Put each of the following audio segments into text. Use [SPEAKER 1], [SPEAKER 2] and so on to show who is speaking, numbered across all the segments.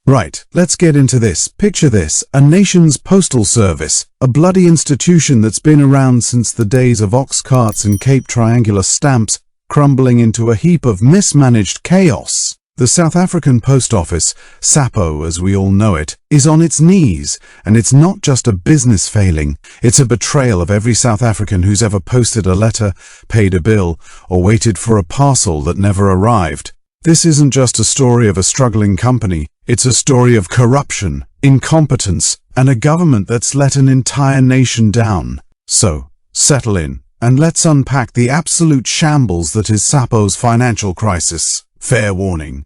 [SPEAKER 1] Right, let's get into this. Picture this, a nation's postal service, a bloody institution that's been around since the days of ox carts and Cape Triangular stamps, crumbling into a heap of mismanaged chaos. The South African Post Office, SAPO as we all know it, is on its knees, and it's not just a business failing, it's a betrayal of every South African who's ever posted a letter, paid a bill, or waited for a parcel that never arrived. This isn't just a story of a struggling company, it's a story of corruption, incompetence, and a government that's let an entire nation down. So, settle in, and let's unpack the absolute shambles that is SAPO's financial crisis. Fair warning.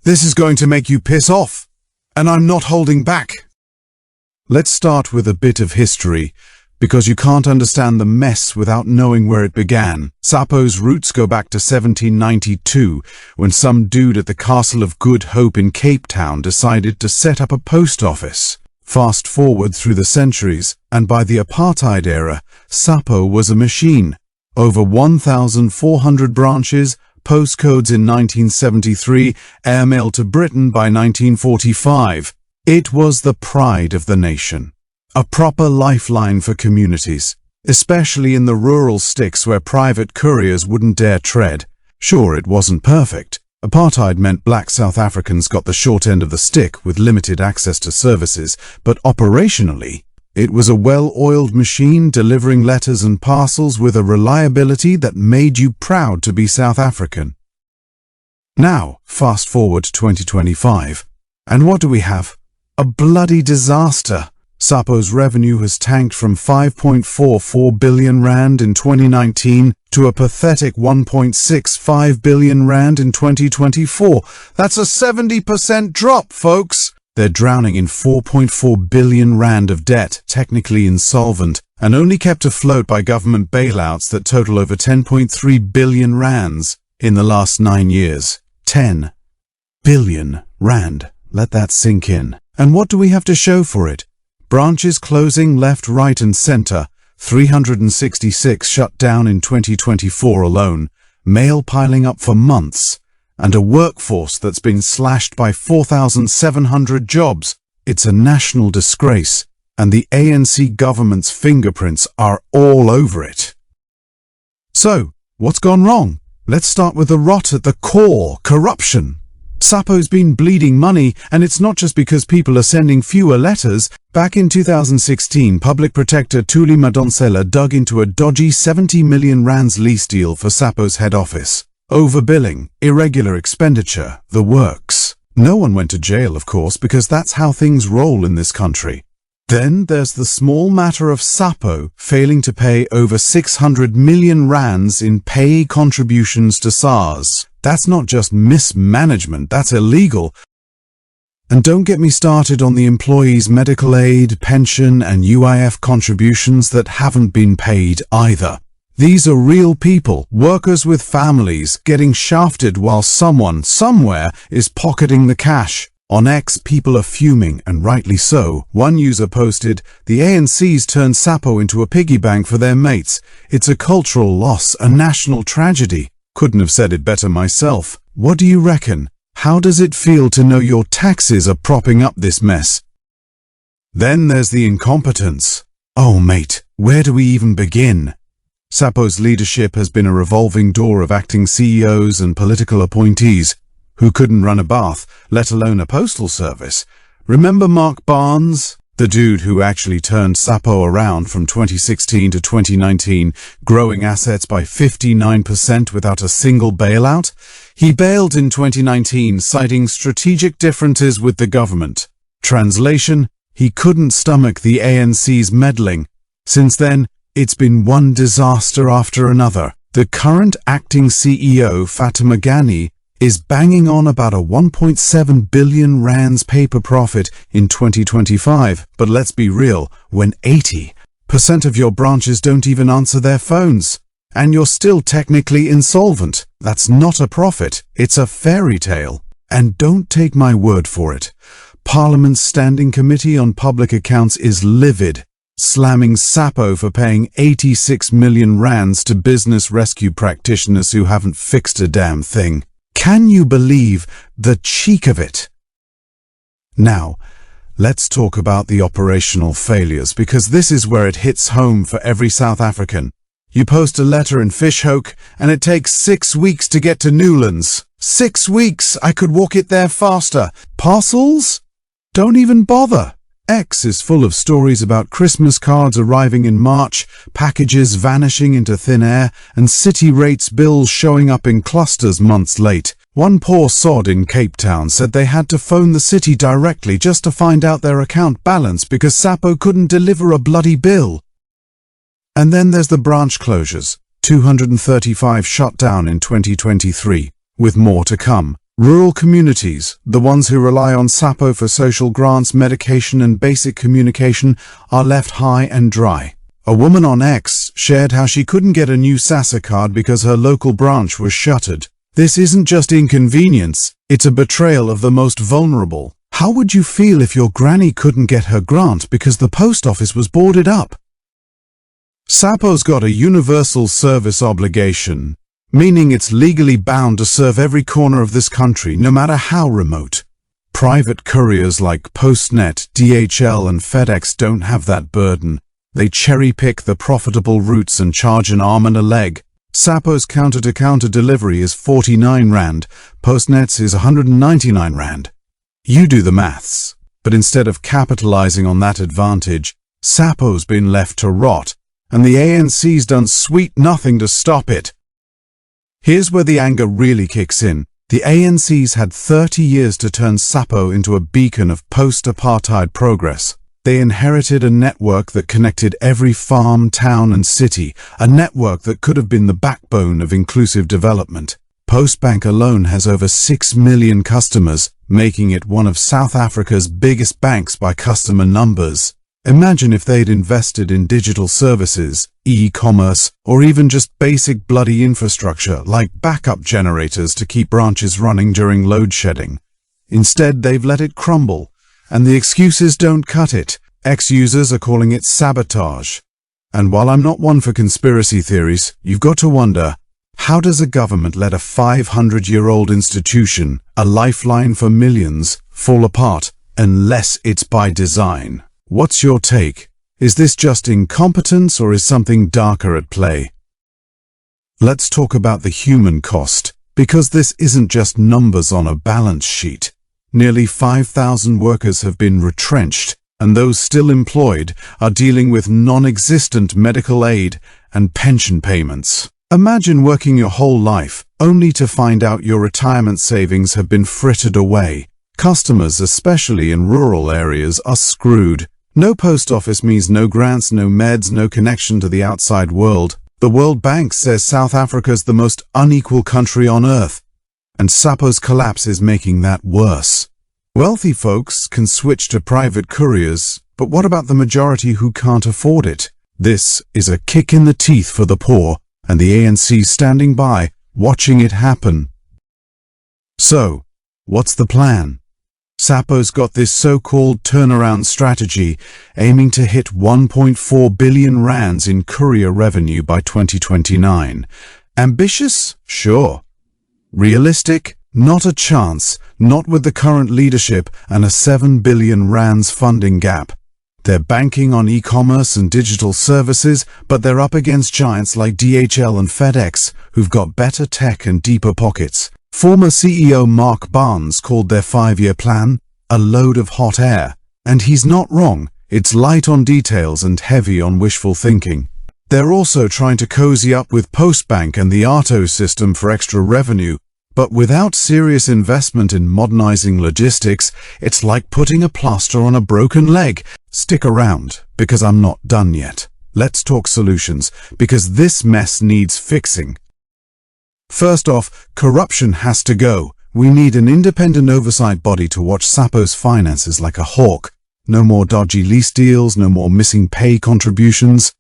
[SPEAKER 1] This is going to make you piss off, and I'm not holding back. Let's start with a bit of history, because you can't understand the mess without knowing where it began. SAPO's roots go back to 1792, when some dude at the Castle of Good Hope in Cape Town decided to set up a post office. Fast forward through the centuries, and by the apartheid era, SAPO was a machine. Over 1,400 branches, postcodes in 1973, airmail to Britain by 1945. It was the pride of the nation. A proper lifeline for communities, especially in the rural sticks where private couriers wouldn't dare tread. Sure, it wasn't perfect. Apartheid meant black South Africans got the short end of the stick with limited access to services, but operationally, it was a well-oiled machine delivering letters and parcels with a reliability that made you proud to be South African. Now, fast forward to 2025, and what do we have? A bloody disaster. SAPO's revenue has tanked from 5.44 billion rand in 2019 to a pathetic 1.65 billion rand in 2024. That's a 70% drop, folks! They're drowning in 4.4 billion rand of debt, technically insolvent, and only kept afloat by government bailouts that total over 10.3 billion rands in the last 9 years. 10 billion rand. Let that sink in. And what do we have to show for it? Branches closing left, right and centre, 366 shut down in 2024 alone, mail piling up for months, and a workforce that's been slashed by 4,700 jobs. It's a national disgrace, and the ANC government's fingerprints are all over it. So, what's gone wrong? Let's start with the rot at the core, corruption. SAPO's been bleeding money, and it's not just because people are sending fewer letters. Back in 2016, Public Protector Thuli Madonsela dug into a dodgy 70 million rands lease deal for SAPO's head office. Overbilling, irregular expenditure, the works. No one went to jail, of course, because that's how things roll in this country. Then there's the small matter of SAPO failing to pay over 600 million rands in pay contributions to SARS. That's not just mismanagement, that's illegal. And don't get me started on the employees' medical aid, pension and UIF contributions that haven't been paid either. These are real people, workers with families, getting shafted while someone, somewhere, is pocketing the cash. On X, people are fuming, and rightly so. One user posted, "The ANC's turned SAPO into a piggy bank for their mates. It's a cultural loss, a national tragedy." Couldn't have said it better myself. What do you reckon? How does it feel to know your taxes are propping up this mess? Then there's the incompetence. Oh mate, where do we even begin? SAPO's leadership has been a revolving door of acting CEOs and political appointees who couldn't run a bath, let alone a postal service. Remember Mark Barnes? The dude who actually turned SAPO around from 2016 to 2019, growing assets by 59% without a single bailout? He bailed in 2019, citing strategic differences with the government. Translation, he couldn't stomach the ANC's meddling. Since then, it's been one disaster after another. The current acting CEO, Fatima Ghani, is banging on about a 1.7 billion rands paper profit in 2025. But let's be real, when 80% of your branches don't even answer their phones, and you're still technically insolvent, that's not a profit, it's a fairy tale. And don't take my word for it. Parliament's Standing Committee on Public Accounts is livid, slamming SAPO for paying 86 million rands to business rescue practitioners who haven't fixed a damn thing. Can you believe the cheek of it? Now, let's talk about the operational failures, because this is where it hits home for every South African. You post a letter in Fishhoek, and it takes 6 weeks to get to Newlands. 6 weeks! I could walk it there faster. Parcels? Don't even bother. X is full of stories about Christmas cards arriving in March, packages vanishing into thin air, and city rates bills showing up in clusters months late. One poor sod in Cape Town said they had to phone the city directly just to find out their account balance because SAPO couldn't deliver a bloody bill. And then there's the branch closures. 235 shut down in 2023, with more to come. Rural communities, the ones who rely on SAPO for social grants, medication and basic communication, are left high and dry. A woman on X shared how she couldn't get a new SASSA card because her local branch was shuttered. This isn't just inconvenience, it's a betrayal of the most vulnerable. How would you feel if your granny couldn't get her grant because the post office was boarded up? SAPO's got a universal service obligation, meaning it's legally bound to serve every corner of this country, no matter how remote. Private couriers like Postnet, DHL and FedEx don't have that burden. They cherry-pick the profitable routes and charge an arm and a leg. SAPO's counter-to-counter delivery is 49 Rand, Postnet's is 199 Rand. You do the maths, but instead of capitalizing on that advantage, SAPO's been left to rot, and the ANC's done sweet nothing to stop it. Here's where the anger really kicks in. The ANC's had 30 years to turn SAPO into a beacon of post-apartheid progress. They inherited a network that connected every farm, town and city, a network that could have been the backbone of inclusive development. Postbank alone has over 6 million customers, making it one of South Africa's biggest banks by customer numbers. Imagine if they'd invested in digital services, e-commerce, or even just basic bloody infrastructure like backup generators to keep branches running during load shedding. Instead, they've let it crumble, and the excuses don't cut it. Ex-users are calling it sabotage. And while I'm not one for conspiracy theories, you've got to wonder, how does a government let a 500-year-old institution, a lifeline for millions, fall apart unless it's by design? What's your take? Is this just incompetence or is something darker at play? Let's talk about the human cost, because this isn't just numbers on a balance sheet. Nearly 5,000 workers have been retrenched, and those still employed are dealing with non-existent medical aid and pension payments. Imagine working your whole life, only to find out your retirement savings have been frittered away. Customers, especially in rural areas, are screwed. No post office means no grants, no meds, no connection to the outside world. The World Bank says South Africa's the most unequal country on earth, and SAPO's collapse is making that worse. Wealthy folks can switch to private couriers, but what about the majority who can't afford it? This is a kick in the teeth for the poor, and the ANC standing by, watching it happen. So, what's the plan? SAPO's got this so-called turnaround strategy, aiming to hit 1.4 billion rands in courier revenue by 2029. Ambitious? Sure. Realistic? Not a chance, not with the current leadership and a 7 billion rands funding gap. They're banking on e-commerce and digital services, but they're up against giants like DHL and FedEx, who've got better tech and deeper pockets. Former CEO Mark Barnes called their 5-year plan a load of hot air, and he's not wrong. It's light on details and heavy on wishful thinking. They're also trying to cozy up with Postbank and the ARTO system for extra revenue, but without serious investment in modernizing logistics, it's like putting a plaster on a broken leg. Stick around, because I'm not done yet. Let's talk solutions, because this mess needs fixing. First off, corruption has to go. We need an independent oversight body to watch SAPO's finances like a hawk. No more dodgy lease deals, no more missing pay contributions.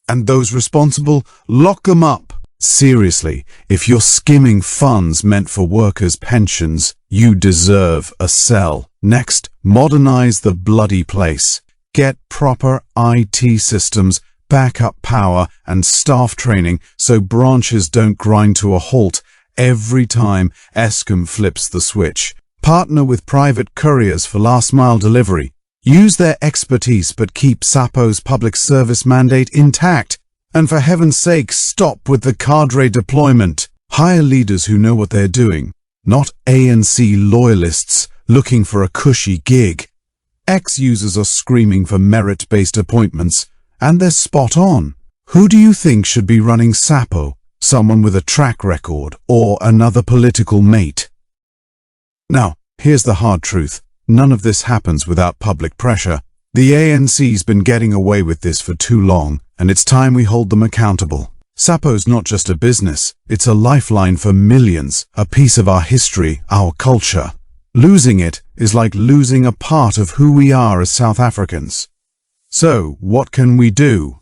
[SPEAKER 1] And those responsible, lock them up. Seriously, if you're skimming funds meant for workers' pensions, you deserve a cell. Next, modernize the bloody place. Get proper IT systems, backup power and staff training so branches don't grind to a halt every time Eskom flips the switch. Partner with private couriers for last-mile delivery. Use their expertise but keep SAPO's public service mandate intact. And for heaven's sake, stop with the cadre deployment. Hire leaders who know what they're doing, not ANC loyalists looking for a cushy gig. Ex-users are screaming for merit-based appointments, and they're spot on. Who do you think should be running SAPO? Someone with a track record or another political mate? Now, here's the hard truth. None of this happens without public pressure. The ANC's been getting away with this for too long, and it's time we hold them accountable. SAPO's not just a business, it's a lifeline for millions, a piece of our history, our culture. Losing it is like losing a part of who we are as South Africans. So, what can we do?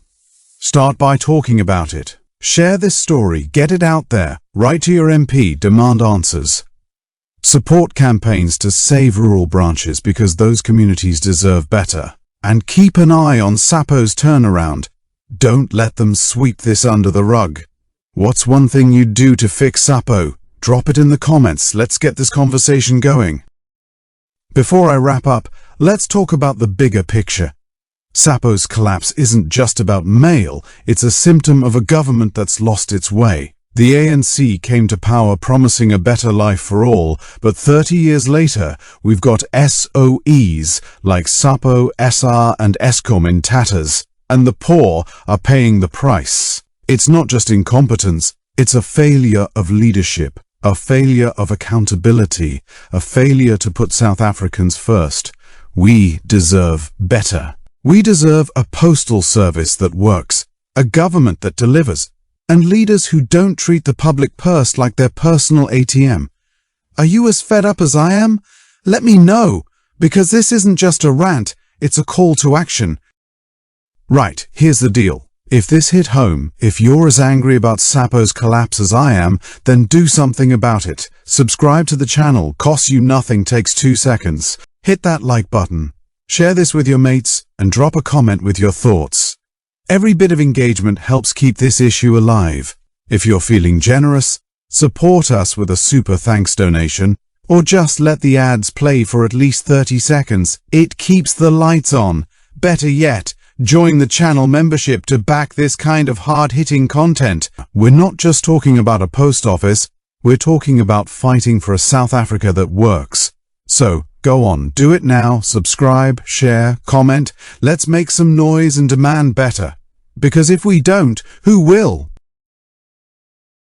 [SPEAKER 1] Start by talking about it. Share this story, get it out there, write to your MP, demand answers. Support campaigns to save rural branches because those communities deserve better. And keep an eye on SAPO's turnaround. Don't let them sweep this under the rug. What's one thing you'd do to fix SAPO? Drop it in the comments. Let's get this conversation going. Before I wrap up, let's talk about the bigger picture. SAPO's collapse isn't just about mail, it's a symptom of a government that's lost its way. The ANC came to power promising a better life for all, but 30 years later, we've got SOEs like SAPO, SR and Eskom in tatters, and the poor are paying the price. It's not just incompetence, it's a failure of leadership, a failure of accountability, a failure to put South Africans first. We deserve better. We deserve a postal service that works, a government that delivers, and leaders who don't treat the public purse like their personal ATM. Are you as fed up as I am? Let me know, because this isn't just a rant, it's a call to action. Right, here's the deal. If this hit home, if you're as angry about SAPO's collapse as I am, then do something about it. Subscribe to the channel, costs you nothing, takes 2 seconds. Hit that like button. Share this with your mates and drop a comment with your thoughts. Every bit of engagement helps keep this issue alive. If you're feeling generous, support us with a super thanks donation, or just let the ads play for at least 30 seconds. It keeps the lights on. Better yet, join the channel membership to back this kind of hard-hitting content. We're not just talking about a post office, we're talking about fighting for a South Africa that works. So, go on, do it now, subscribe, share, comment, let's make some noise and demand better. Because if we don't, who will?